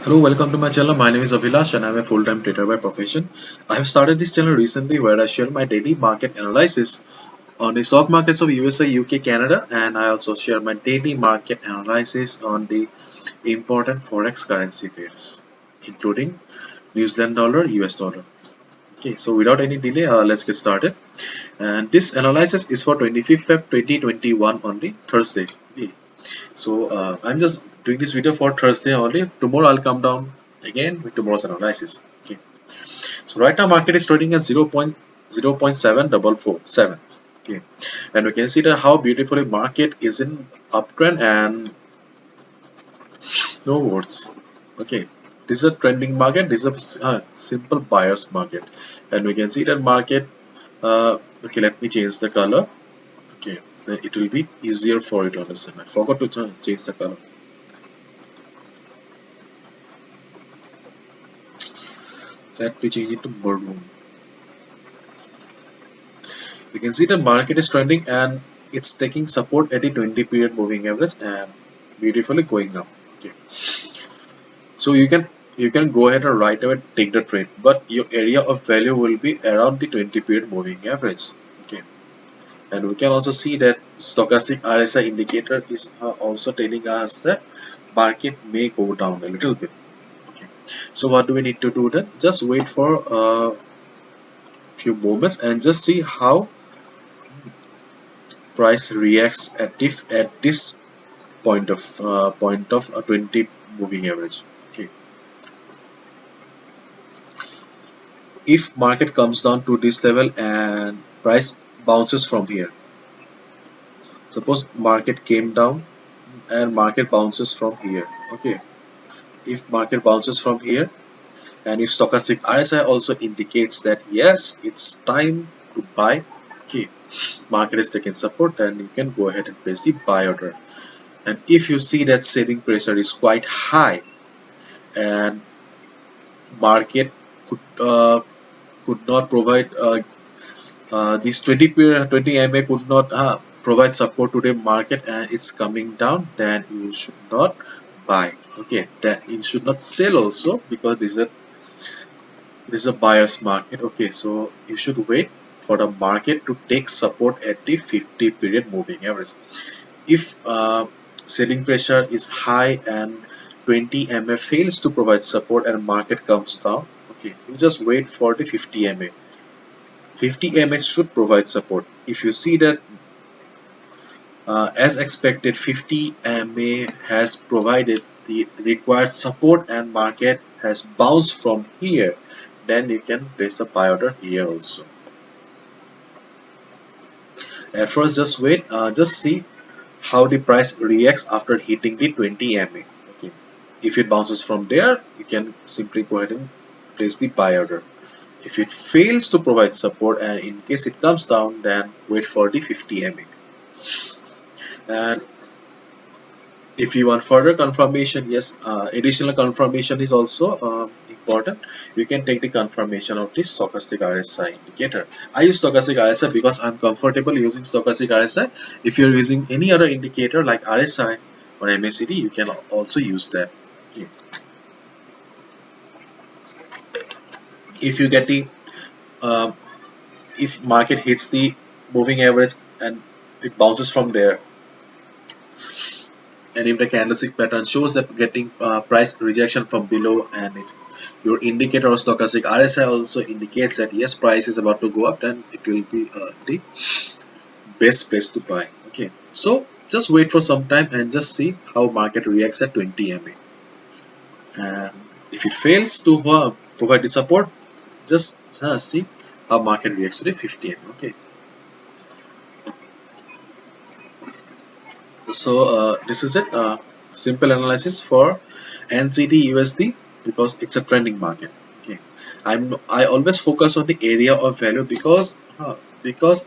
Hello, welcome to my channel. My name is Abhilash and I'm a full-time trader by profession. I have started this channel recently where I share my daily market analysis on the stock markets of USA, UK, Canada, and I also share my daily market analysis on the important forex currency pairs, including New Zealand dollar, US dollar. Okay, so without any delay, let's get started. And this analysis is for 25th Feb 2021 on the Thursday. Okay. So I'm just doing this video for Thursday only. Tomorrow I'll come down again with tomorrow's analysis. Okay. So right now market is trading at 0.74447. Okay. And we can see that how beautifully market is in uptrend and no words. Okay. This is a trending market. This is a simple buyer's market. And we can see that market. Okay, let me change the color. Okay, then it will be easier for you to understand. I forgot to change the color. Let me change it to maroon. You can see the market is trending and it's taking support at the 20 period moving average and beautifully going up. Okay, so you can go ahead and right away take the trade, but your area of value will be around the 20 period moving average. Okay, and we can also see that stochastic RSI indicator is also telling us that market may go down a little bit. Okay, so what do we need to do then? Just wait for a few moments and just see how price reacts at this point of a 20 moving average. Okay, if market comes down to this level and price bounces from here, suppose market came down and market bounces from here. Okay, if market bounces from here and if stochastic RSI also indicates that yes, it's time to buy. Okay, market is taking support, and you can go ahead and place the buy order. And if you see that selling pressure is quite high and market could not provide this 20 MA could not provide support to the market and it's coming down, then you should not buy. Okay, that you should not sell also, because this is a buyer's market. Okay, so you should wait for the market to take support at the 50 period moving average. If selling pressure is high and 20 MA fails to provide support and market comes down, okay, you just wait for the 50 MA. 50 MA should provide support. If you see that as expected 50 MA has provided the required support and market has bounced from here, then you can place a buy order here also. At first just wait, just see how the price reacts after hitting the 20 MA. Okay. If it bounces from there, you can simply go ahead and place the buy order. If it fails to provide support and in case it comes down, then wait for the 50 MA. And if you want further confirmation, yes, additional confirmation is also important. You can take the confirmation of this stochastic RSI indicator. I use stochastic RSI because I'm comfortable using stochastic RSI. If you're using any other indicator like RSI or MACD, you can also use that. Okay. If you get the uh, if market hits the moving average and it bounces from there, and if the candlestick pattern shows that getting price rejection from below, and if your indicator or stochastic RSI also indicates that yes, price is about to go up, then it will be the best place to buy. Okay, so just wait for some time and just see how market reacts at 20 MA. And if it fails to provide the support, just see how market reacts to the 50 MA. Okay, so this is it. Simple analysis for NZD USD because it's a trending market. Okay, I always focus on the area of value because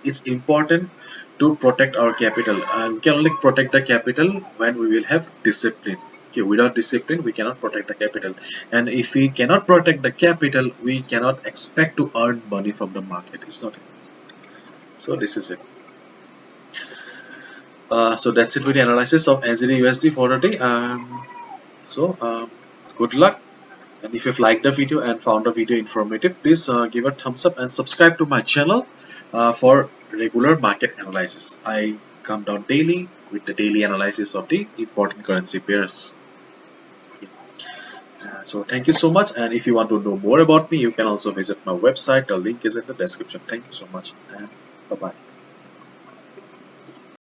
it's important to protect our capital, and we can only protect the capital when we will have discipline. Okay, without discipline we cannot protect the capital, and if we cannot protect the capital we cannot expect to earn money from the market. It's not. So this is it. So that's it with the analysis of NZD USD for today. So good luck And if you've liked the video and found the video informative, please give a thumbs up and subscribe to my channel for regular market analysis. I come down daily with the daily analysis of the important currency pairs. So thank you so much, and if you want to know more about me, you can also visit my website. The link is in the description. Thank you so much, and bye bye.